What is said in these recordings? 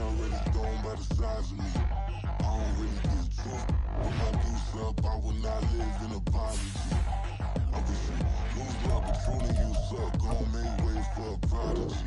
already gone by the size of me. I don't really get drunk. Put my deuce up, I will not live in apology. I wish you lose the opportunity you suck. Gon' make way for a prodigy.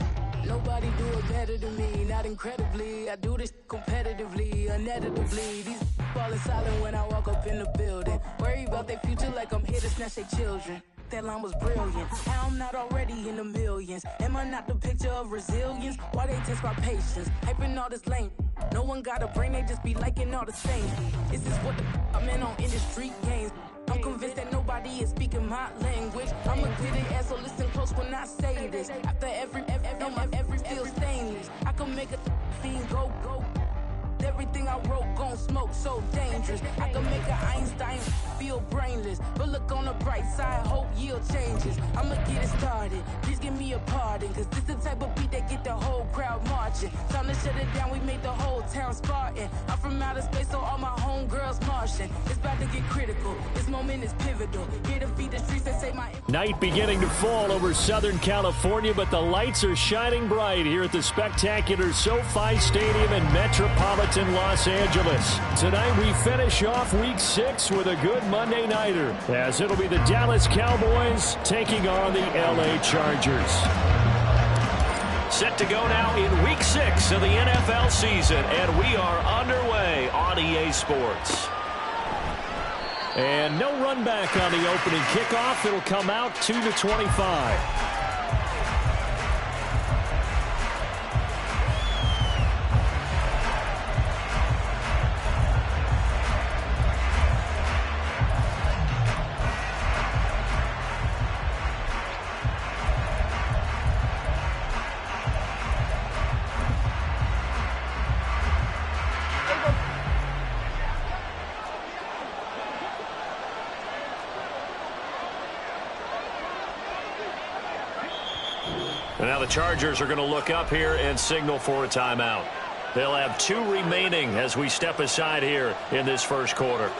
Nobody do it better than me, not incredibly. I do this competitively, uneditably. These falling silent when I walk up in the building. Worry about their future like I'm here to snatch their children. That line was brilliant. How I'm not already in the millions? Am I not the picture of resilience? Why they test my patience? Hyping all this lame. No one got a brain, they just be liking all the same. This is what the I'm in on industry games. I'm convinced that nobody is speaking my language. I'm a good ass, so listen close when I say this. After every feel stainless. I can make a fiend go. Everything I wrote gon' smoke, so dangerous. I can make an Einstein feel brainless. But look on the bright side, hope yield changes. I'ma get it started, please give me a pardon. Cause this the type of beat that get the whole crowd marching. Time to shut it down, we made the whole town Spartan. I'm from outer space, so all my homegirls Martian. It's about to get critical, this moment is pivotal. Here to feed the streets that say my... Night beginning to fall over Southern California, but the lights are shining bright here at the spectacular SoFi Stadium in Metropolitan Los Angeles. Tonight we finish off Week 6 with a good Monday nighter, as it'll be the Dallas Cowboys taking on the LA Chargers. Set to go now in Week 6 of the NFL season, and we are underway on EA Sports. And no run back on the opening kickoff. It'll come out to the 25. And now the Chargers are going to look up here and signal for a timeout. They'll have 2 remaining as we step aside here in this first quarter.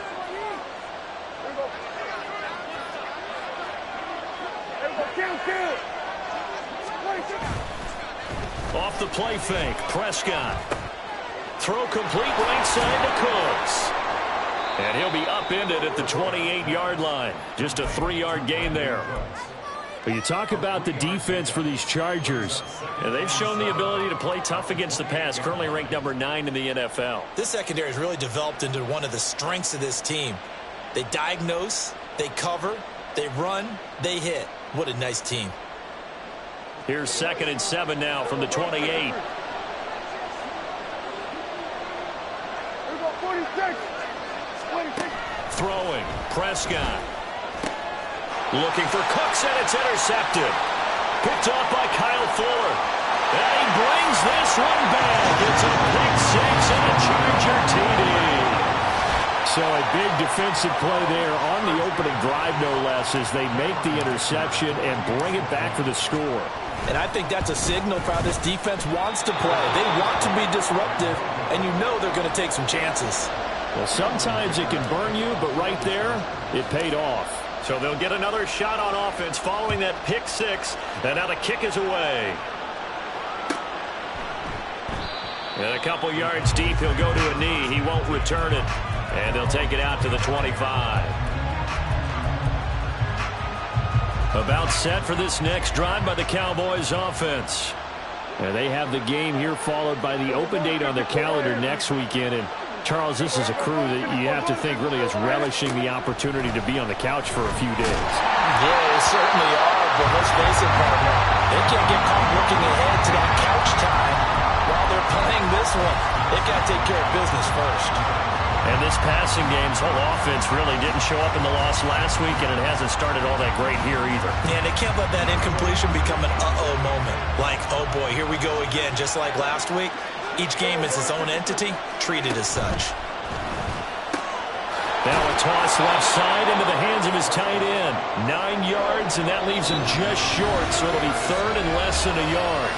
Off the play fake, Prescott. Throw complete right side to Cooks. And he'll be upended at the 28-yard line. Just a 3-yard gain there. But you talk about the defense for these Chargers, and they've shown the ability to play tough against the pass, currently ranked number 9 in the NFL. This secondary has really developed into one of the strengths of this team. They diagnose, they cover, they run, they hit. What a nice team. Here's 2nd and 7 now from the 28. Throwing, Prescott. Looking for Cooks, and it's intercepted. Picked off by Kyle Fuller. And he brings this one back. It's a pick 6 and a Charger TD. So a big defensive play there on the opening drive, no less, as they make the interception and bring it back for the score. And I think that's a signal for how this defense wants to play. They want to be disruptive, and you know they're going to take some chances. Well, sometimes it can burn you, but right there, it paid off. So they'll get another shot on offense following that pick 6, and now the kick is away. And a couple yards deep, he'll go to a knee. He won't return it, and they'll take it out to the 25. About set for this next drive by the Cowboys offense. And they have the game here followed by the open date on their calendar next weekend. And Charles, this is a crew that you have to think really is relishing the opportunity to be on the couch for a few days. Yeah, they certainly are, but let's face it, partner. They can't get caught looking ahead to that couch time while they're playing this one. They've got to take care of business first. And this passing game's whole offense really didn't show up in the loss last week, and it hasn't started all that great here either. Yeah, and they can't let that incompletion become an uh-oh moment. Like, oh boy, here we go again, just like last week. Each game is its own entity, treated as such. Now a toss left side into the hands of his tight end. 9 yards, and that leaves him just short, so it'll be 3rd and less than a yard.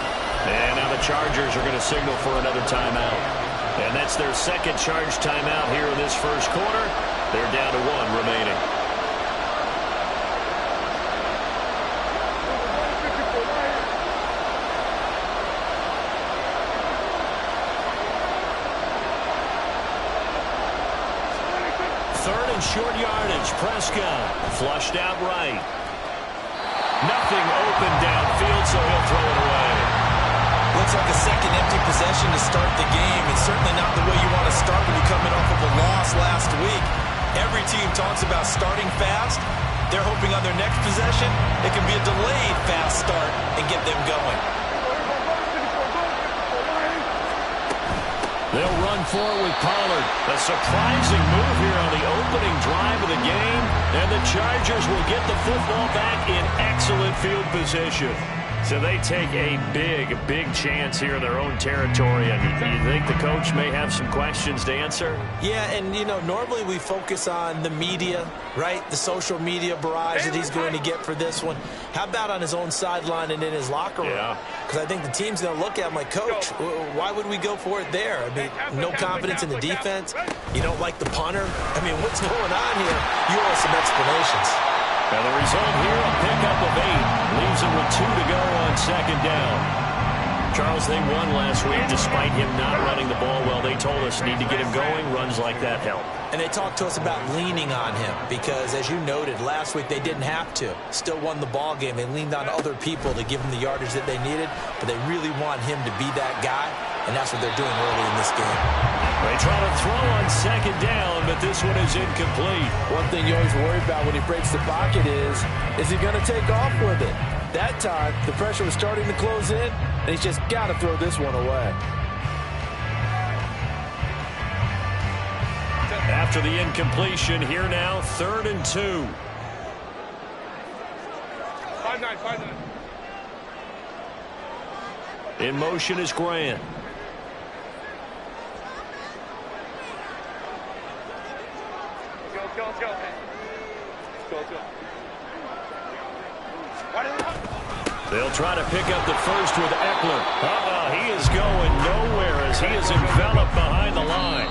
And now the Chargers are going to signal for another timeout. And that's their 2nd charge timeout here in this first quarter. They're down to 1 remaining. on short yardage. Prescott flushed out right. Nothing open downfield, so he'll throw it away. Looks like a second empty possession to start the game. It's certainly not the way you want to start when you're coming off of a loss last week. Every team talks about starting fast. They're hoping on their next possession, it can be a delayed fast start and get them going. They'll run forward with Pollard. A surprising move here on the opening drive of the game. And the Chargers will get the football back in excellent field position. So they take a big chance here in their own territory. And you think the coach may have some questions to answer? Yeah, and, you know, normally we focus on the media, right? The social media barrage that he's going to get for this one. How about on his own sideline and in his locker room? Yeah. Because I think the team's going to look at him like, Coach, why would we go for it there? I mean, no confidence in the defense. You don't like the punter. I mean, what's going on here? You owe us some explanations. And the result here, a pickup of 8. Leaves him with 2 to go on second down. Charles, they won last week despite him not running the ball well. They told us need to get him going. Runs like that help. And they talked to us about leaning on him because, as you noted, last week they didn't have to. Still won the ball game. They leaned on other people to give them the yardage that they needed, but they really want him to be that guy, and that's what they're doing early in this game. They try to throw on second down, but this one is incomplete. One thing you always worry about when he breaks the pocket is he going to take off with it? That time, the pressure was starting to close in, and he's just got to throw this one away. After the incompletion, here now, 3rd and 2. 5-9. In motion is Grant. Let's go. They'll try to pick up the first with Eckler. He is going nowhere as he is enveloped behind the line.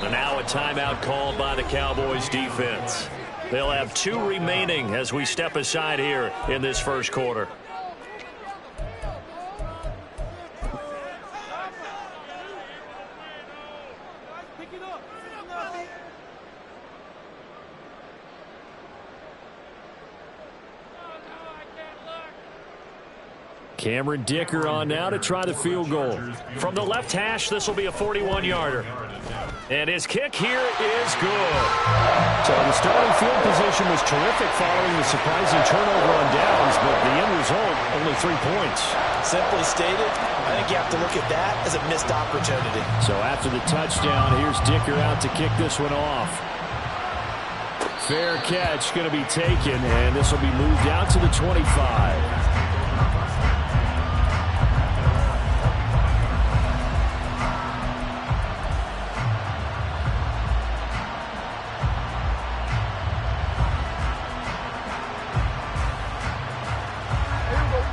And now a timeout called by the Cowboys defense. They'll have 2 remaining as we step aside here in this first quarter. Cameron Dicker on now to try the field goal. From the left hash, this will be a 41-yarder. And his kick here is good. So the starting field position was terrific following the surprising turnover on downs, but the end result, only 3 points. Simply stated, I think you have to look at that as a missed opportunity. So after the touchdown, here's Dicker out to kick this one off. Fair catch going to be taken, and this will be moved out to the 25.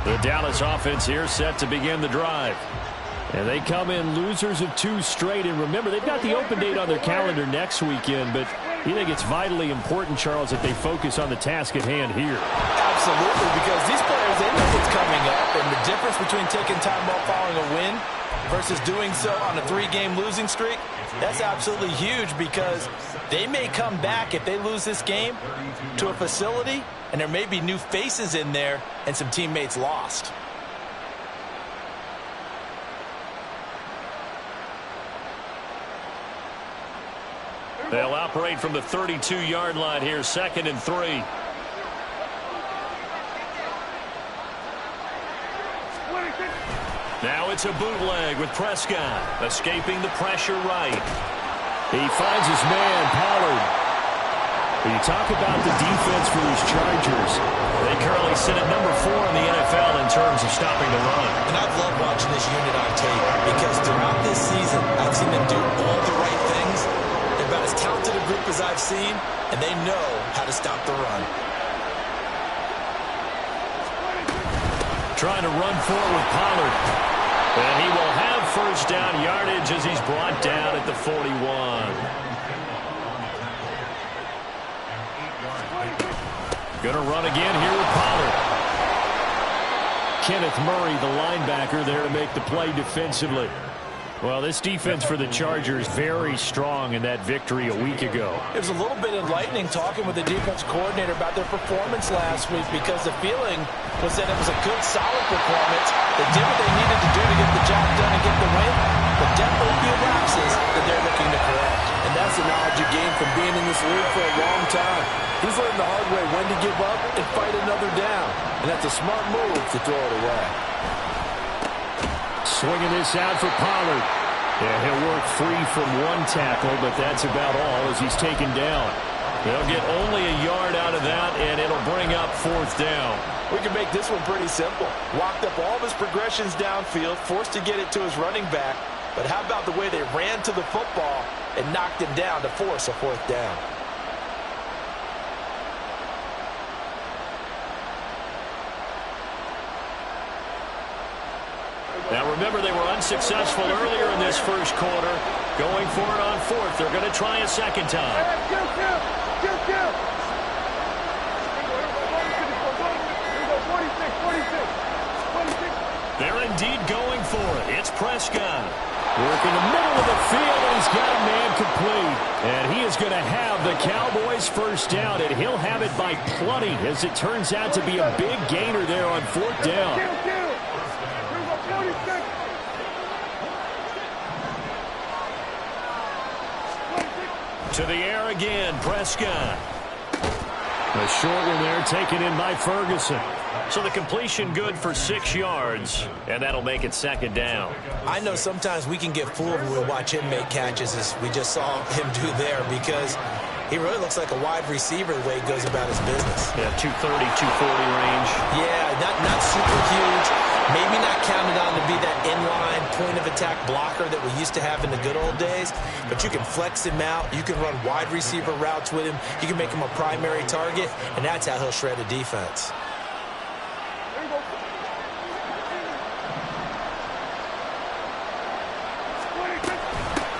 The Dallas offense here set to begin the drive. And they come in losers of 2 straight. And remember, they've got the open date on their calendar next weekend. But you think it's vitally important, Charles, that they focus on the task at hand here? Absolutely, because these players, they know what's coming up. And the difference between taking time off following a win versus doing so on a 3-game losing streak, that's absolutely huge because they may come back if they lose this game to a facility and there may be new faces in there and some teammates lost. They'll operate from the 32-yard line here, 2nd and 3. Now it's a bootleg with Prescott escaping the pressure right. He finds his man, Pollard. When you talk about the defense for these Chargers, they currently sit at number 4 in the NFL in terms of stopping the run. And I've loved watching this unit on tape because throughout this season, I've seen them do all the right things. They're about as talented a group as I've seen, and they know how to stop the run. Trying to run forward with Pollard. And he will have first down yardage as he's brought down at the 41. Going to run again here with Pollard. Kenneth Murray, the linebacker, there to make the play defensively. Well, this defense for the Chargers very strong in that victory a week ago. It was a little bit enlightening talking with the defense coordinator about their performance last week because the feeling was that it was a good, solid performance. They did what they needed to do to get the job done and get the win, but definitely a few lapses that they're looking to correct. And that's the knowledge you gain from being in this league for a long time. He's learned the hard way when to give up and fight another down. And that's a smart move to throw it away. Swinging this out for Pollard. Yeah, he'll work free from one tackle, but that's about all as he's taken down. They'll get only a yard out of that, and it'll bring up 4th down. We can make this one pretty simple. Walked up all of his progressions downfield, forced to get it to his running back. But how about the way they ran to the football and knocked him down to force a 4th down? Now remember, they were unsuccessful earlier in this first quarter. Going for it on 4th. They're going to try a second time. They're indeed going for it. It's Prescott. Working the middle of the field, and he's got a man complete. And he is going to have the Cowboys' first down, and he'll have it by plenty, as it turns out to be a big gainer there on 4th down. To the air again, Prescott. A short one there, taken in by Ferguson. So the completion good for 6 yards, and that'll make it 2nd down. I know sometimes we can get fooled when we watch him make catches, as we just saw him do there, because he really looks like a wide receiver the way he goes about his business. Yeah, 230, 240 range. Yeah, not super huge. Maybe not counted on to be that inline point-of-attack blocker that we used to have in the good old days, but you can flex him out. You can run wide receiver routes with him. You can make him a primary target, and that's how he'll shred a defense.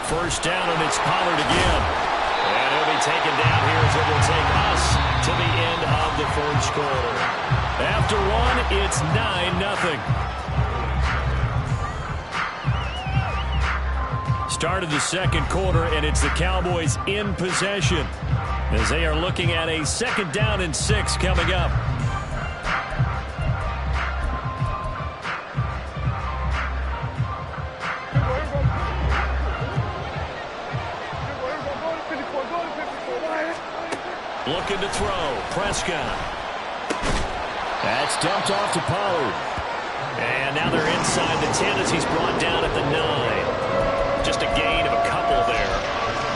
First down, and it's Pollard again. And he'll be taken down here as it will take us to the end of the first quarter. After one, it's 9-0. Start of the second quarter, and it's the Cowboys in possession as they are looking at a 2nd down and 6 coming up. Looking to throw. Prescott. That's dumped off to Pollard. And now they're inside the 10 as he's brought down at the 9. Just a gain of a couple there.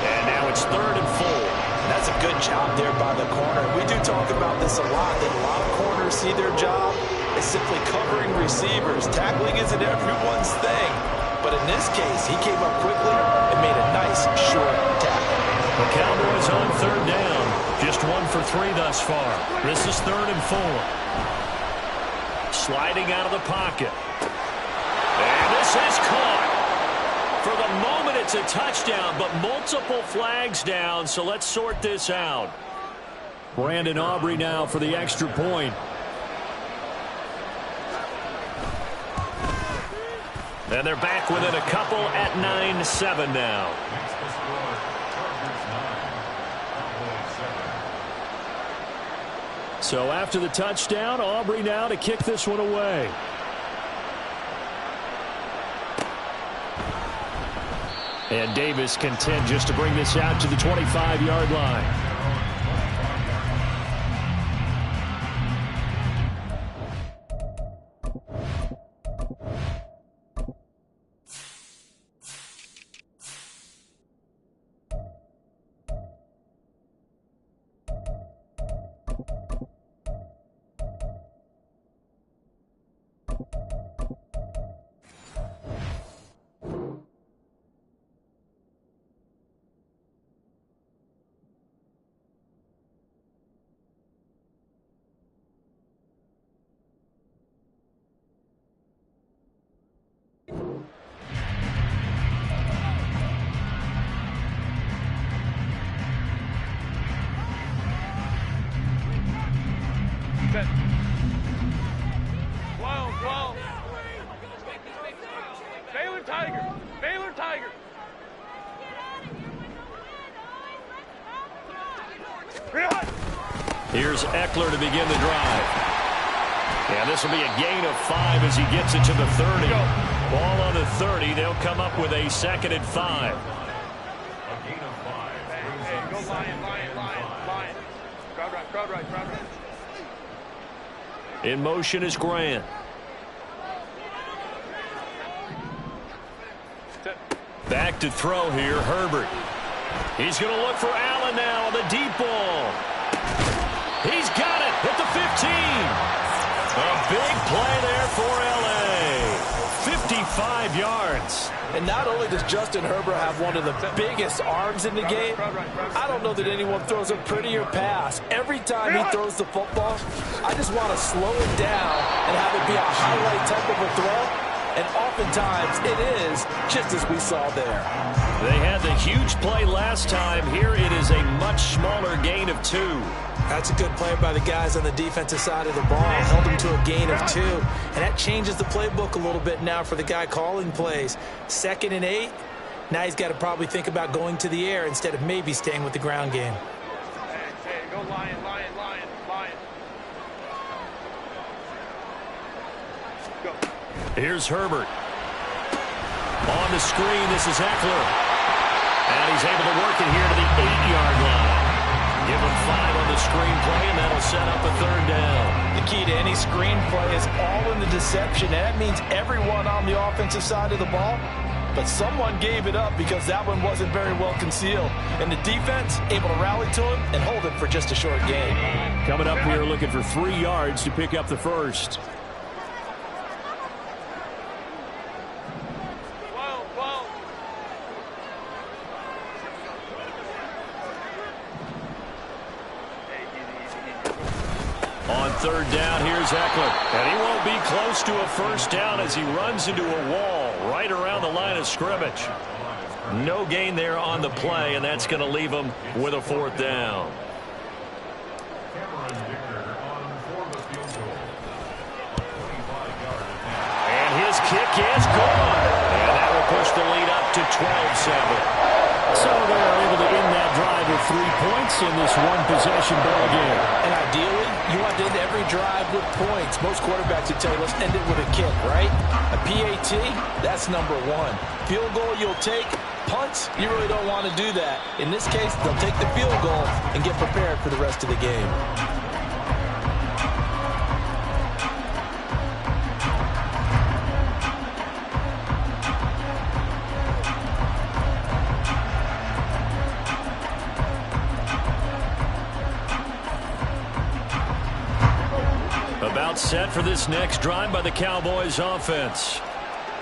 And now it's 3rd and 4. That's a good job there by the corner. We do talk about this a lot, that a lot of corners see their job as simply covering receivers. Tackling isn't everyone's thing. But in this case, he came up quickly and made a nice, short tackle. The Cowboys on 3rd down. Just 1 for 3 thus far. This is 3rd and 4. Sliding out of the pocket. And this is caught. For the moment, it's a touchdown, but multiple flags down, so let's sort this out. Brandon Aubrey now for the extra point. And they're back within a couple at 9-7 now. So after the touchdown, Aubrey now to kick this one away. And Davis content just to bring this out to the 25-yard line. Here's Eckler to begin the drive. And this will be a gain of 5 as he gets it to the 30. Ball on the 30. They'll come up with a 2nd and 5. Hey, go Lion. Crowd right. In motion is Grant. Back to throw here, Herbert. He's going to look for Allen now on the deep ball. He's got it at the 15. A big play there for L.A. 55 yards. And not only does Justin Herbert have one of the biggest arms in the game, I don't know that anyone throws a prettier pass. Every time he throws the football, I just want to slow it down and have it be a highlight type of a throw. And oftentimes it is, just as we saw there. They had the huge play last time. Here it is a much smaller gain of 2. That's a good play by the guys on the defensive side of the ball. Held him to a gain of 2. And that changes the playbook a little bit now for the guy calling plays. 2nd and 8. Now he's got to probably think about going to the air instead of maybe staying with the ground game. Hey, go Lion. Go. Here's Herbert. On the screen, this is Eckler. And he's able to work it here to the 8-yard line. Give him 5 on the screen play, and that'll set up a 3rd down. The key to any screen play is all in the deception, and that means everyone on the offensive side of the ball. But someone gave it up because that one wasn't very well concealed. And the defense able to rally to him and hold it for just a short gain. Coming up here looking for 3 yards to pick up the first. On 3rd down, here's Eckler. And he won't be close to a first down as he runs into a wall right around the line of scrimmage. No gain there on the play, and that's going to leave him with a 4th down. And his kick is gone. And that will push the lead up to 12-7. So they're able to end that drive with 3 points in this one-possession ball game. And ideally, you want to end every drive with points. Most quarterbacks would tell you, let's end it with a kick, right? A PAT, that's number 1. Field goal you'll take. Punts, you really don't want to do that. In this case, they'll take the field goal and get prepared for the rest of the game. About set for this next drive by the Cowboys offense.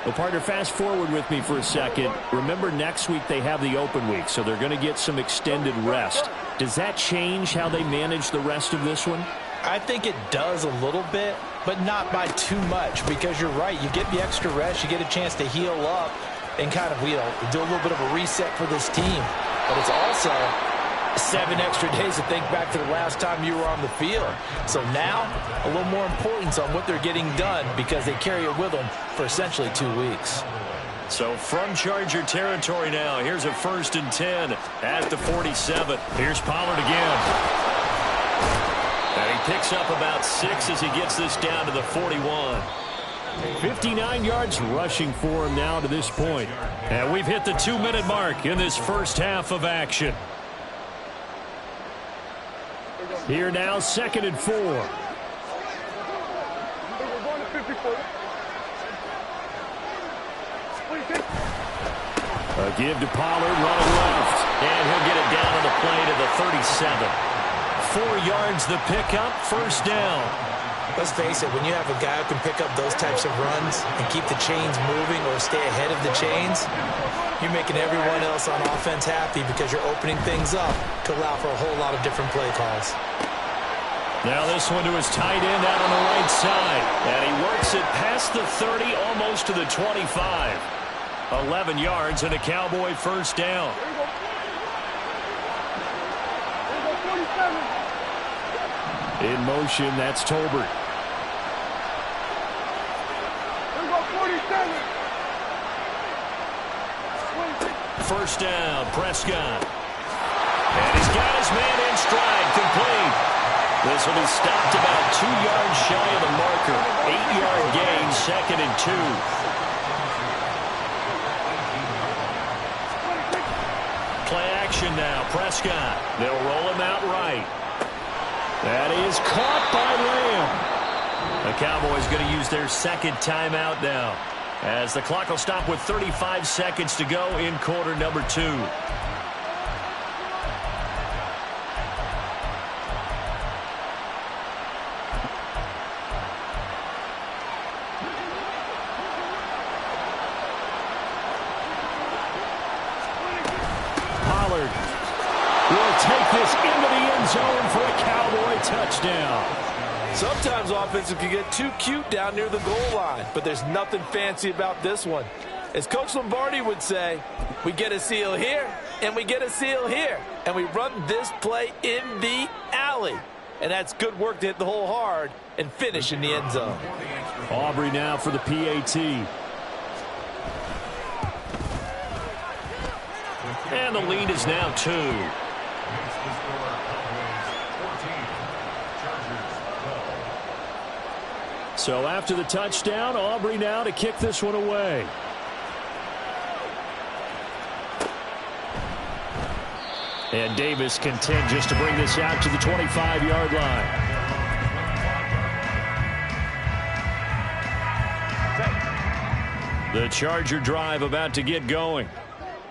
Well, partner, fast forward with me for a second. Remember, next week they have the open week, so they're going to get some extended rest. Does that change how they manage the rest of this one? I think it does a little bit, but not by too much, because you're right. You get the extra rest, you get a chance to heal up and kind of, do a little bit of a reset for this team. But it's also 7 extra days to think back to the last time you were on the field. So now, a little more importance on what they're getting done because they carry it with them for essentially 2 weeks. So from Charger territory now, here's a 1st and 10 at the 47. Here's Pollard again. And he picks up about 6 as he gets this down to the 41. 59 yards rushing for him now to this point. And we've hit the 2-minute mark in this first half of action. Here now, 2nd and 4. A give to Pollard, running left. And he'll get it down on the play to the 37. 4 yards the pickup, 1st down. Let's face it, when you have a guy who can pick up those types of runs and keep the chains moving or stay ahead of the chains, you're making everyone else on offense happy because you're opening things up to allow for a whole lot of different play calls. Now this one to his tight end out on the right side. And he works it past the 30, almost to the 25. 11 yards and a Cowboy 1st down. In motion, that's Tolbert. 1st down, Prescott. And he's got his man in stride, complete. This will be stopped about 2 yards shy of the marker. 8-yard gain, 2nd and 2. Play action now, Prescott. They'll roll him out right. That is caught by Lamb. The Cowboys going to use their 2nd timeout now, as the clock will stop with 35 seconds to go in quarter number 2. Will take this into the end zone for a Cowboy touchdown. Sometimes offenses can get too cute down near the goal line, but there's nothing fancy about this one. As Coach Lombardi would say, we get a seal here, and we get a seal here, and we run this play in the alley. And that's good work to hit the hole hard and finish in the end zone. Aubrey now for the PAT. And the lead is now 2. So after the touchdown, Aubrey now to kick this one away. And Davis content just to bring this out to the 25-yard line. The Charger drive about to get going.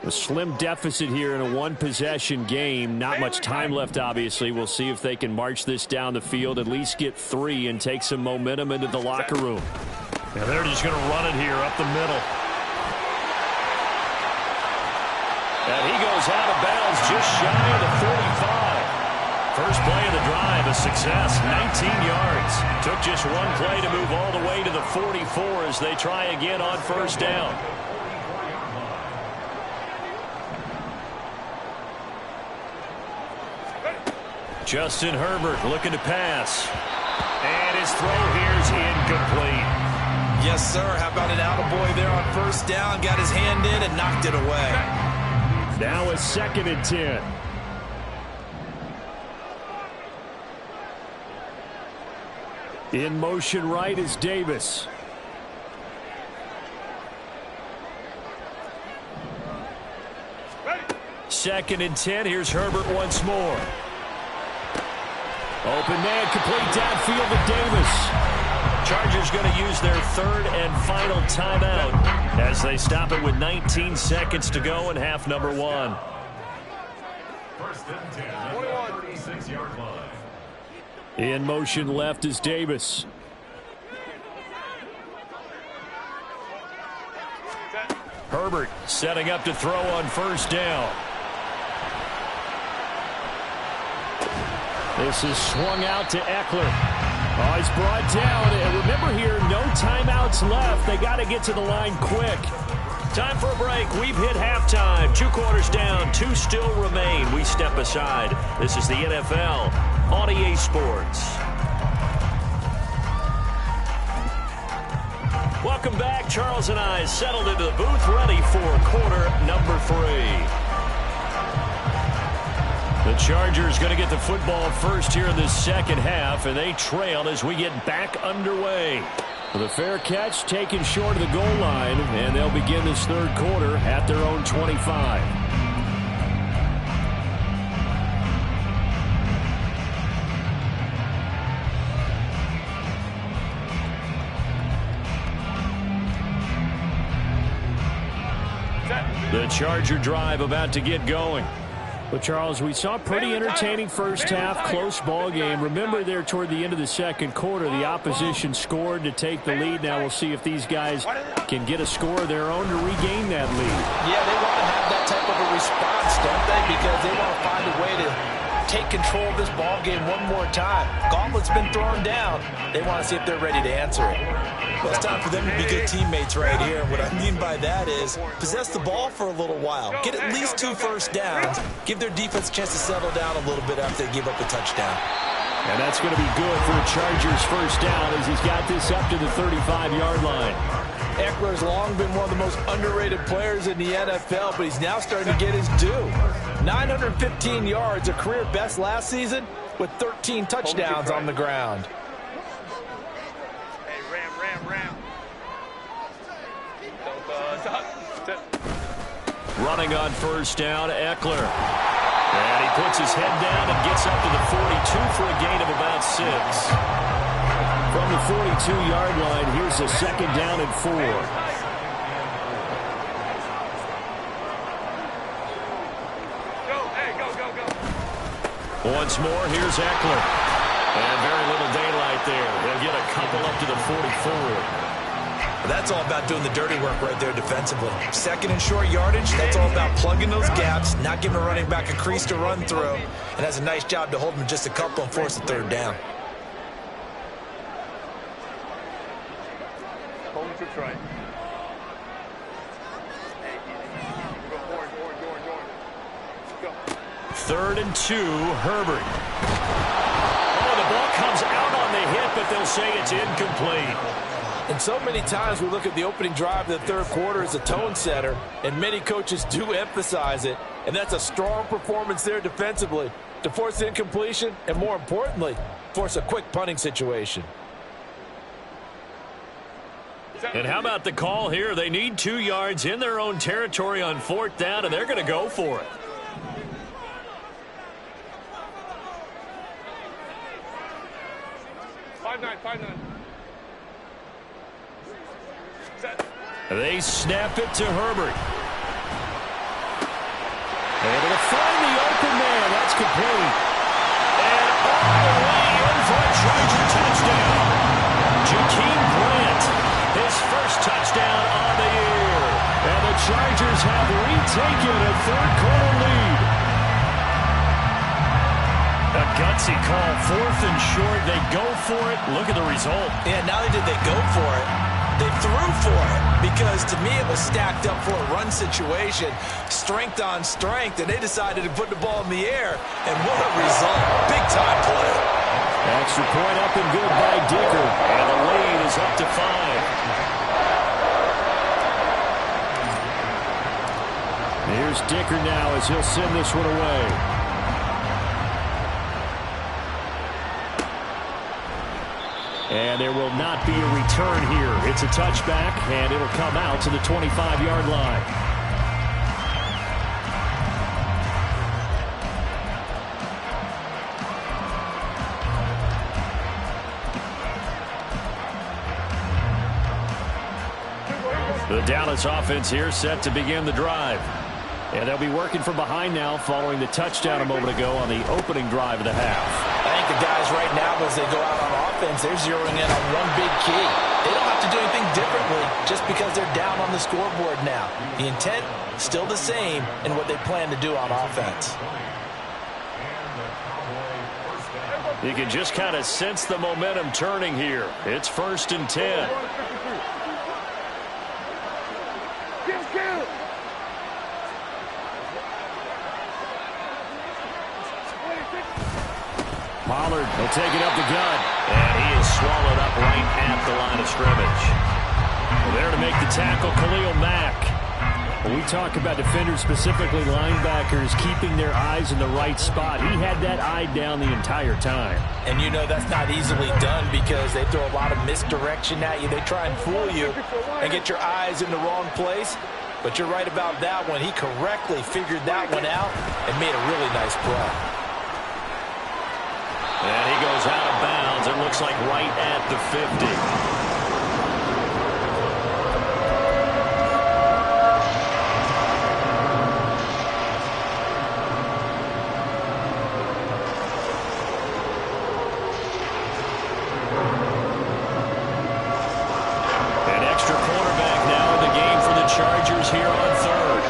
A slim deficit here in a one-possession game. Not much time left, obviously. We'll see if they can march this down the field, at least get 3, and take some momentum into the locker room. And they're just going to run it here up the middle. And he goes out of bounds just shy of the 45. First play of the drive, a success, 19 yards. Took just one play to move all the way to the 44 as they try again on first down. Justin Herbert looking to pass. And his throw here is incomplete. Yes, sir. How about an attaboy there on first down? Got his hand in and knocked it away. Now a 2nd and 10. In motion right is Davis. Second and 10. Here's Herbert once more. Open man, complete downfield to Davis. Chargers going to use their 3rd and final timeout as they stop it with 19 seconds to go in half number 1. First and 10, 36-yard line. In motion left is Davis. Herbert setting up to throw on first down. This is swung out to Eckler. Oh, he's brought down. And remember here, no timeouts left. They got to get to the line quick. Time for a break. We've hit halftime. 2 quarters down. 2 still remain. We step aside. This is the NFL on EA Sports. Welcome back. Charles and I settled into the booth, ready for quarter number 3. The Chargers going to get the football first here in the second half, and they trail as we get back underway. The fair catch taken short of the goal line, and they'll begin this 3rd quarter at their own 25. The Charger drive about to get going. But, Charles, we saw a pretty entertaining first half, close ball game. Remember there toward the end of the second quarter, the opposition scored to take the lead. Now we'll see if these guys can get a score of their own to regain that lead. Yeah, they want to have that type of a response, don't they? Because they want to find a way to take control of this ball game one more time. Gauntlet's been thrown down. They want to see if they're ready to answer it. Well, it's time for them to be good teammates right here. And what I mean by that is possess the ball for a little while. Get at least 2 first downs. Give their defense a chance to settle down a little bit after they give up a touchdown. And that's going to be good for the Chargers' first down as he's got this up to the 35-yard line. Eckler's long been one of the most underrated players in the NFL, but he's now starting to get his due. 915 yards, a career best last season. with 13 touchdowns on the ground. Hey, ram. Running on first down, Eckler. And he puts his head down and gets up to the 42 for a gain of about 6. From the 42-yard line, here's a second down and 4. Once more, here's Eckler. And very little daylight there. They'll get a couple up to the 44. That's all about doing the dirty work right there defensively. Second and short yardage, that's all about plugging those gaps, not giving a running back a crease to run through, and has a nice job to hold him just a couple and force the third down. Hold him to try. Go. 3rd and 2, Herbert. Oh, the ball comes out on the hit, but they'll say it's incomplete. And so many times we look at the opening drive of the third quarter as a tone setter, and many coaches do emphasize it, and that's a strong performance there defensively to force incompletion and, more importantly, force a quick punting situation. And how about the call here? They need 2 yards in their own territory on 4th down, and they're going to go for it. Five nine. They snap it to Herbert. Able to find the open man. That's complete. And all the way in for a Charger touchdown. Jakeem Grant, his first touchdown on the year. And the Chargers have retaken a third-quarter lead. A gutsy call, 4th and short. They go for it. Look at the result. Yeah, not only did they go for it, they threw for it, because to me it was stacked up for a run situation, strength on strength, and they decided to put the ball in the air, and what a result. Big-time play. Extra point up and good by Dicker, and the lead is up to 5. Here's Dicker now as he'll send this one away. And there will not be a return here. It's a touchback, and it'll come out to the 25-yard line. The Dallas offense here set to begin the drive. And they'll be working from behind now following the touchdown a moment ago on the opening drive of the half. I think the guys right now, as they go out on offense, they're zeroing in on one big key. They don't have to do anything differently just because they're down on the scoreboard now. The intent still the same in what they plan to do on offense. You can just kind of sense the momentum turning here. It's 1st and 10. Pollard will take it up the gut, and he is swallowed up right at the line of scrimmage. Well, there to make the tackle, Khalil Mack. When we talk about defenders, specifically linebackers, keeping their eyes in the right spot, he had that eye down the entire time. And you know that's not easily done because they throw a lot of misdirection at you. They try and fool you and get your eyes in the wrong place. But you're right about that one. He correctly figured that one out and made a really nice play. And he goes out of bounds. It looks like right at the 50. An extra cornerback now in the game for the Chargers here on 3rd.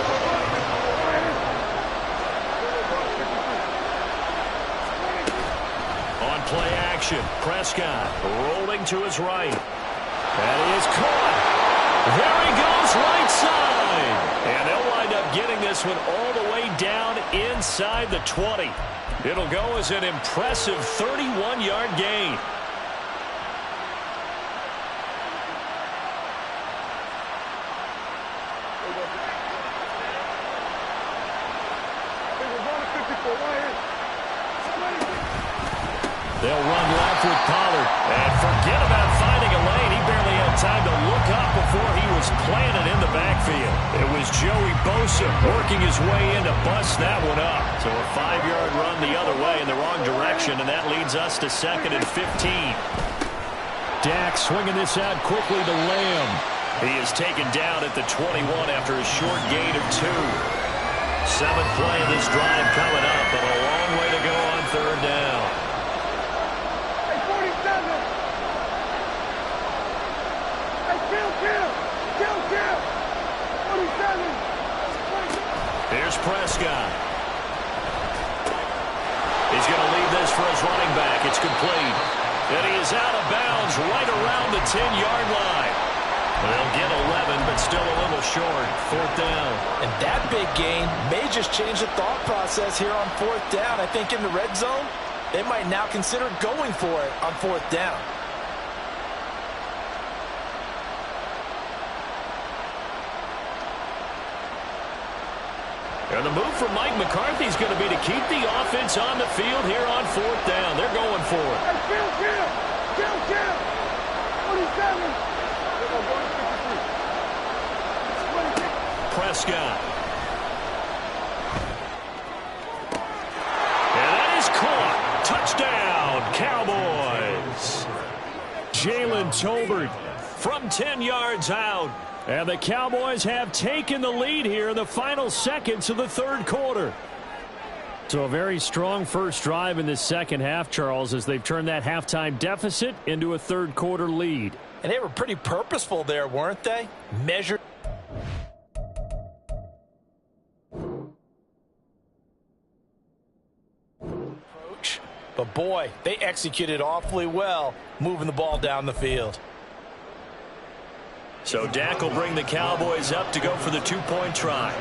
Play action. Prescott rolling to his right. That is caught. There he goes, right side. And they'll wind up getting this one all the way down inside the 20. It'll go as an impressive 31-yard gain. They'll run left with Pollard. And forget about finding a lane. He barely had time to look up before he was planted in the backfield. It was Joey Bosa working his way in to bust that one up. So a 5-yard run the other way in the wrong direction, and that leads us to 2nd and 15. Dak swinging this out quickly to Lamb. He is taken down at the 21 after a short gain of 2. 7th play of this drive coming up, but a long way to go on 3rd down. Hey, 47. Hey, kill. 47. Here's Prescott. He's going to leave this for his running back. It's complete. And he is out of bounds right around the 10-yard line. They'll get 11, but still a little short. 4th down. And that big gain may just change the thought process here on 4th down. I think in the red zone, they might now consider going for it on 4th down. And the move from Mike McCarthy is going to be to keep the offense on the field here on 4th down. They're going for it. Hey, kill. 47. Prescott. And that is caught. Touchdown, Cowboys. Jalen Tolbert from 10 yards out. And the Cowboys have taken the lead here in the final seconds of the 3rd quarter. So a very strong first drive in the second half, Charles, as they've turned that halftime deficit into a 3rd quarter lead. And they were pretty purposeful there, weren't they? Measured. Approach. But boy, they executed awfully well, moving the ball down the field. So Dak will bring the Cowboys up to go for the 2-point try.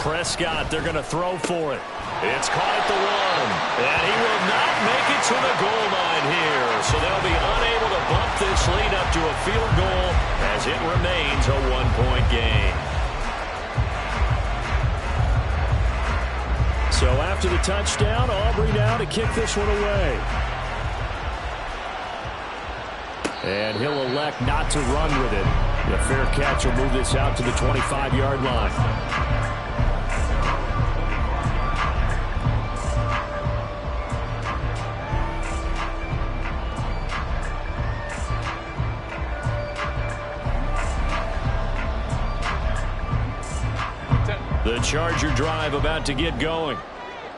Prescott, they're going to throw for it. It's caught at the 1. And he will not make it to the goal line here. So they'll be unable to bump this lead up to a field goal as it remains a 1-point game. So after the touchdown, Aubrey now to kick this one away. And he'll elect not to run with it. The fair catch will move this out to the 25-yard line. The Charger drive about to get going.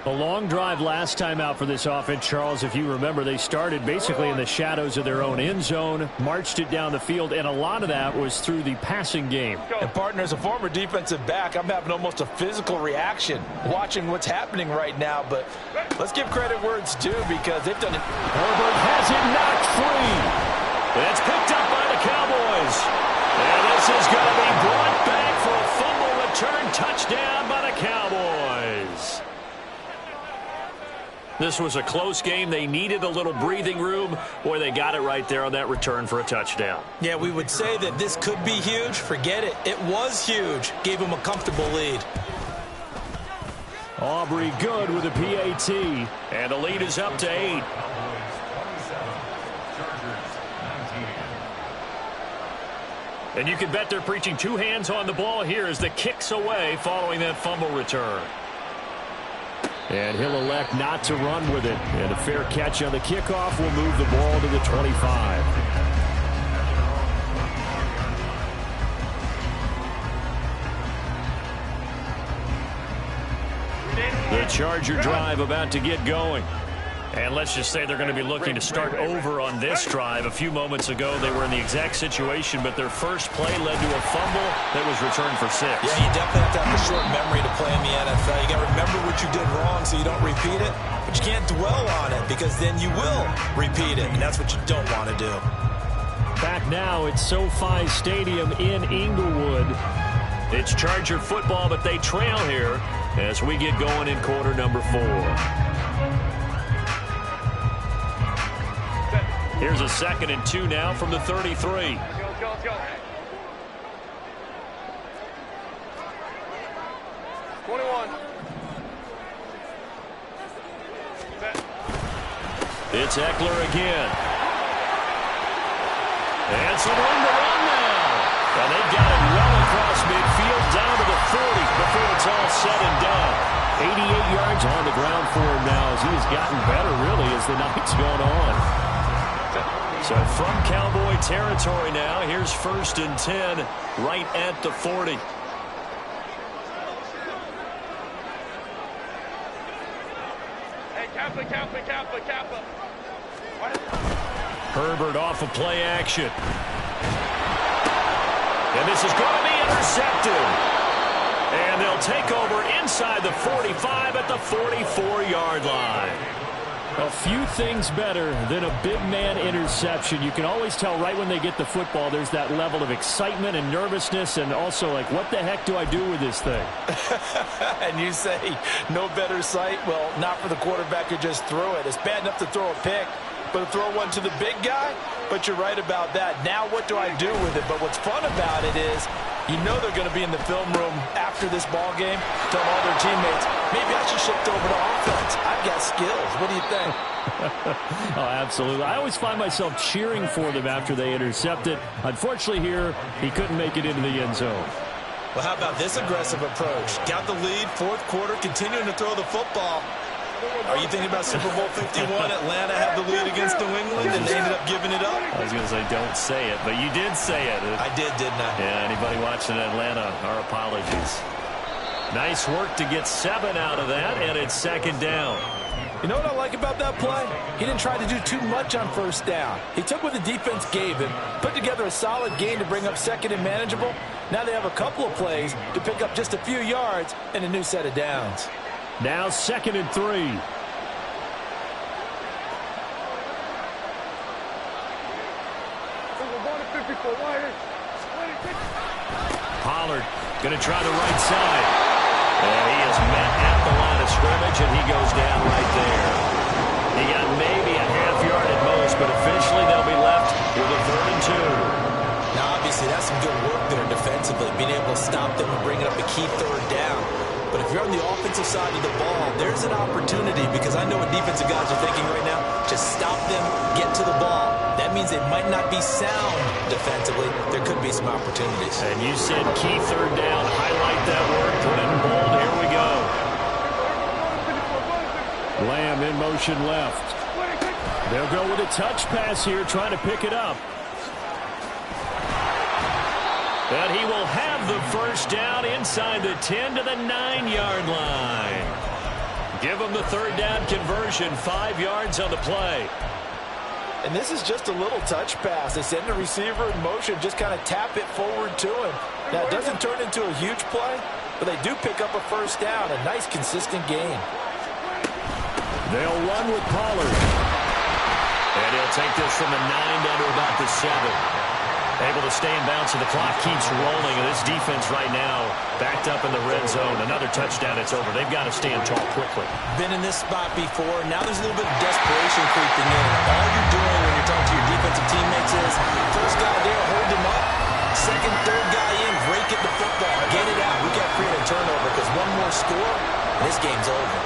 A long drive last time out for this offense, Charles. If you remember, they started basically in the shadows of their own end zone, marched it down the field, and a lot of that was through the passing game. And partner, as a former defensive back, I'm having almost a physical reaction watching what's happening right now. But let's give credit where it's due because they've done it. Herbert has it knocked free. It's picked up by the Cowboys. And this is going to be brought back for a fumble return touchdown by the Cowboys. This was a close game. They needed a little breathing room. Boy, they got it right there on that return for a touchdown. Yeah, we would say that this could be huge. Forget it. It was huge. Gave them a comfortable lead. Aubrey good with a PAT. And the lead is up to 8. And you can bet they're preaching 2 hands on the ball here as the kick's away following that fumble return. And he'll elect not to run with it. And a fair catch on the kickoff will move the ball to the 25. The Charger drive about to get going. And let's just say they're going to be looking to start over on this drive. A few moments ago, they were in the exact situation, but their first play led to a fumble that was returned for 6. Yeah, you definitely have to have a short memory to play in the NFL. You got to remember what you did wrong so you don't repeat it, but you can't dwell on it because then you will repeat it, and that's what you don't want to do. Back now at SoFi Stadium in Inglewood. It's Charger football, but they trail here as we get going in quarter number 4. Here's a 2nd and 2 now from the 33. Let's go. 21. It's Eckler again. And some room to run now. And they've got it well across midfield down to the 40 before it's all said and done. 88 yards on the ground for him now as he has gotten better, really, as the night's gone on. So from Cowboy territory now, here's 1st and 10 right at the 40. Hey, Kappa. Herbert off of play action. And this is going to be intercepted. And they'll take over inside the 45 at the 44-yard line. A few things better than a big man interception. You can always tell right when they get the football, there's that level of excitement and nervousness, and also like, what the heck do I do with this thing? And you say no better sight? Well, not for the quarterback who just threw it. It's bad enough to throw a pick, but to throw one to the big guy? But you're right about that. Now what do I do with it? But what's fun about it is you know they're going to be in the film room after this ball game, tell all their teammates, maybe I should shift over to offense. I've got skills. What do you think? Oh, absolutely. I always find myself cheering for them after they intercept it. Unfortunately here, he couldn't make it into the end zone. Well, how about this aggressive approach? Got the lead, 4th quarter, continuing to throw the football. Are you thinking about Super Bowl 51? Atlanta had the lead against New England, and they ended up giving it up? I was going to say, don't say it, but you did say it. I did, didn't I? Yeah, anybody watching Atlanta, our apologies. Nice work to get 7 out of that, and it's 2nd down. You know what I like about that play? He didn't try to do too much on 1st down. He took what the defense gave him, put together a solid gain to bring up 2nd and manageable. Now they have a couple of plays to pick up just a few yards and a new set of downs. Now 2nd and 3. Pollard going to try the right side. And he is met at the line of scrimmage, and he goes down right there. He got maybe a half yard at most, but officially they'll be left with a 3rd and 2. Now, obviously, that's some good work there defensively, being able to stop them and bring up a key 3rd down. But if you're on the offensive side of the ball, there's an opportunity, because I know what defensive guys are thinking right now. Just stop them, get to the ball. That means they might not be sound defensively. There could be some opportunities. And you said key 3rd down. Highlight that word. Put it in bold. Here we go. Lamb in motion left. They'll go with a touch pass here, trying to pick it up. And he will have the 1st down inside the 10 to the 9-yard line. Give him the 3rd down conversion, 5 yards on the play. And this is just a little touch pass. They send the receiver in motion, just kind of tap it forward to him. Now, it doesn't turn into a huge play, but they do pick up a 1st down, a nice, consistent gain. They'll run with Pollard. And he'll take this from the 9 down to about the 7. Able to stay in bounds, so the clock keeps rolling. And this defense right now backed up in the red zone. Another touchdown, it's over. They've got to stand tall quickly. Been in this spot before. Now there's a little bit of desperation creeping in. All you're doing when you're talking to your defensive teammates is, 1st guy there, hold him up. 2nd, 3rd guy in, break it the football. Get it out. We got to create a turnover, because one more score, and this game's over.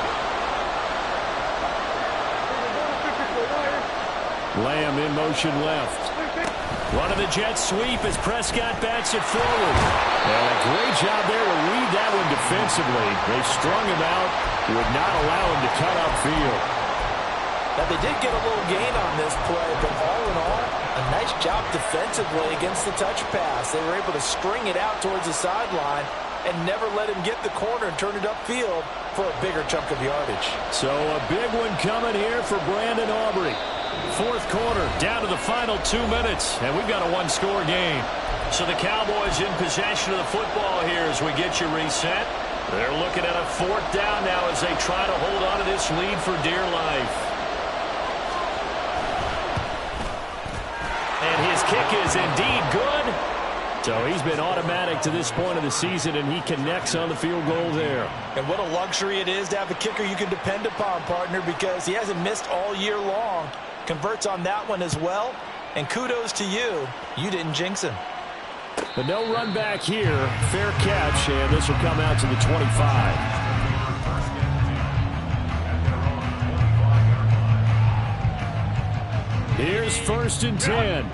Lamb in motion left. Running the jet sweep as Prescott bats it forward. And a great job there to read that one defensively. They strung him out, would not allow him to cut upfield. Now, they did get a little gain on this play, but all in all, a nice job defensively against the touch pass. They were able to string it out towards the sideline and never let him get the corner and turn it upfield for a bigger chunk of yardage. So a big one coming here for Brandon Aubrey. 4th quarter, down to the final 2 minutes, and we've got a 1-score game. So the Cowboys in possession of the football here as we get you reset. They're looking at a 4th down now as they try to hold on to this lead for dear life. And his kick is indeed good. So he's been automatic to this point of the season, and he connects on the field goal there. And what a luxury it is to have a kicker you can depend upon, partner, because he hasn't missed all year long. Converts on that one as well. And kudos to you. You didn't jinx him. But no run back here. Fair catch, and this will come out to the 25. Here's 1st and 10.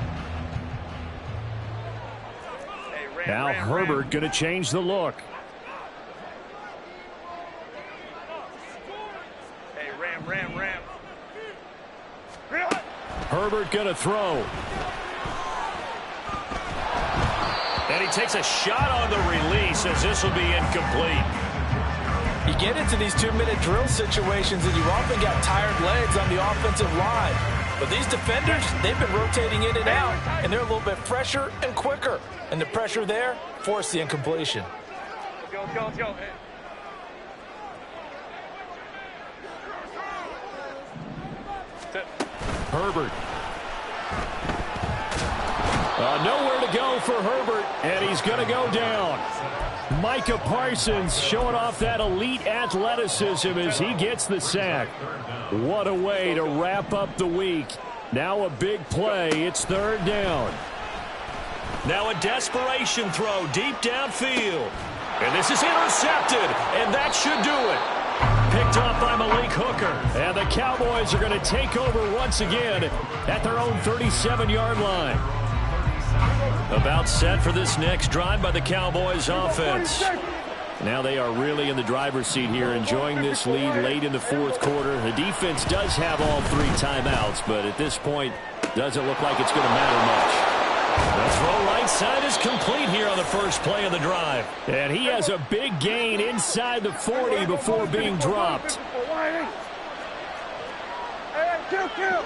Now Herbert going to change the look. Hey, ram. Herbert going to throw. And he takes a shot on the release as this will be incomplete. You get into these 2-minute drill situations and you often got tired legs on the offensive line. But these defenders, they've been rotating in and out, and they're a little bit fresher and quicker. And the pressure there forced the incompletion. Let's go. Herbert. Nowhere to go for Herbert, and he's going to go down. Micah Parsons showing off that elite athleticism as he gets the sack. What a way to wrap up the week. Now a big play. It's 3rd down. Now a desperation throw deep downfield. And this is intercepted, and that should do it. Picked off by Malik Hooker. And the Cowboys are going to take over once again at their own 37-yard line. About set for this next drive by the Cowboys offense. Now they are really in the driver's seat here, enjoying this lead late in the 4th quarter. The defense does have all 3 timeouts, but at this point, doesn't look like it's going to matter much. The throw right side is complete here on the first play of the drive. And he has a big gain inside the 40 before being dropped. Kill.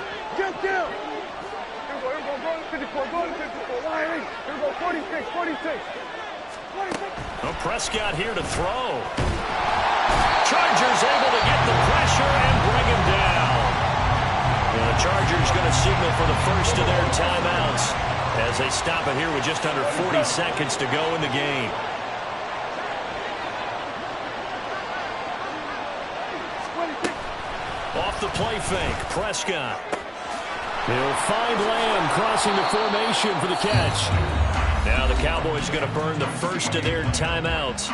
Here we go, 54, go to 54, line 8. Here we go, 46. Well, Prescott here to throw. Chargers able to get the pressure and bring him down. And the Chargers going to signal for the first of their timeouts as they stop it here with just under 40 seconds to go in the game. Off the play fake, Prescott. He'll find Lamb crossing the formation for the catch. Now the Cowboys going to burn the first of their timeouts.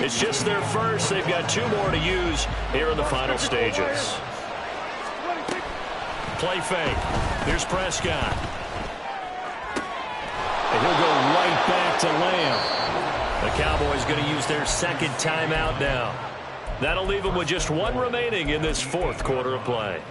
It's just their first. They've got 2 more to use here in the final stages. Play fake. Here's Prescott. And he'll go right back to Lamb. The Cowboys going to use their 2nd timeout now. That'll leave them with just 1 remaining in this 4th quarter of play.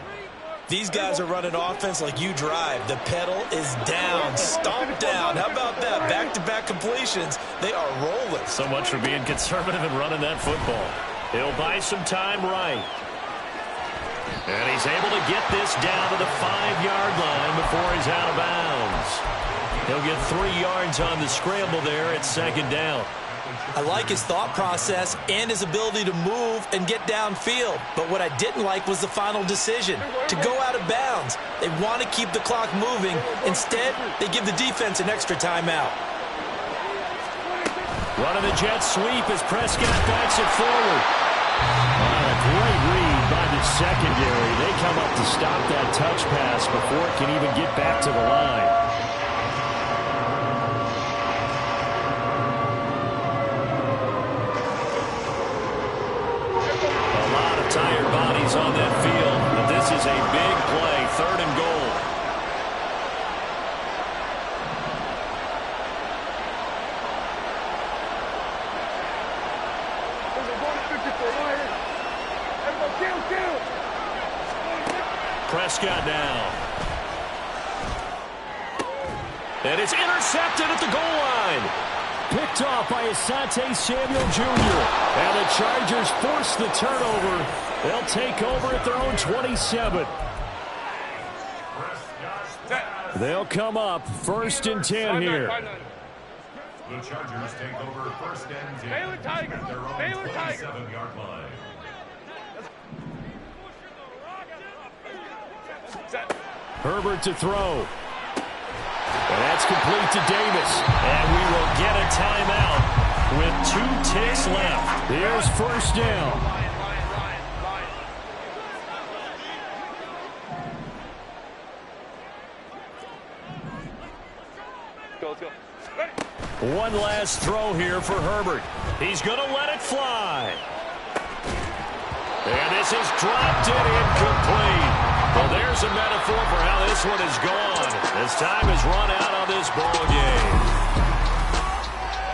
These guys are running offense like you drive. The pedal is down, stomped down. How about that? Back-to-back completions. They are rolling. So much for being conservative and running that football. He'll buy some time right. And he's able to get this down to the 5-yard line before he's out of bounds. He'll get 3 yards on the scramble there at 2nd down. I like his thought process and his ability to move and get downfield. But what I didn't like was the final decision, to go out of bounds. They want to keep the clock moving. Instead, they give the defense an extra timeout. Running the jet sweep as Prescott backs it forward. A great read by the secondary. They come up to stop that touch pass before it can even get back to the line. Tired bodies on that field, but this is a big play, 3rd and goal. Prescott down. And it's intercepted at the goal line. Picked off by Asante Samuel Jr. And the Chargers force the turnover. They'll take over at their own 27. They'll come up 1st and 10 here. The Chargers take over 1st and 10 at their own 27-yard line. Herbert to throw. And that's complete to Davis. And we will get a timeout with 2 ticks left. Here's 1st down. Let's go. One last throw here for Herbert. He's going to let it fly. And this is dropped and incomplete. Well, there's a metaphor for how this one is gone. As time has run out on this ball game.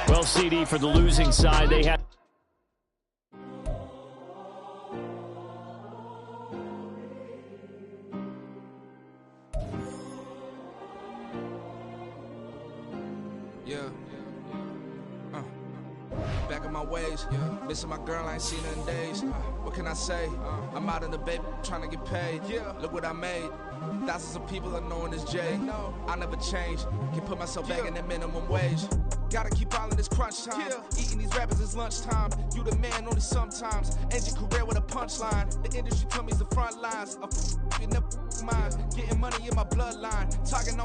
Well, CD, for the losing side, they had... Yeah. Back in my ways, missing my girl, I ain't seen her in days. What can I say? I'm out in the baby, trying to get paid. Look what I made. Thousands of people are knowing this Jay. I never change. Can put myself back in that minimum wage. Gotta keep all in this crunch time. Eating these rappers is lunchtime. You the man only sometimes. End your career with a punchline. The industry tell me it's the front lines. You never mind. Getting money in my bloodline. Talking on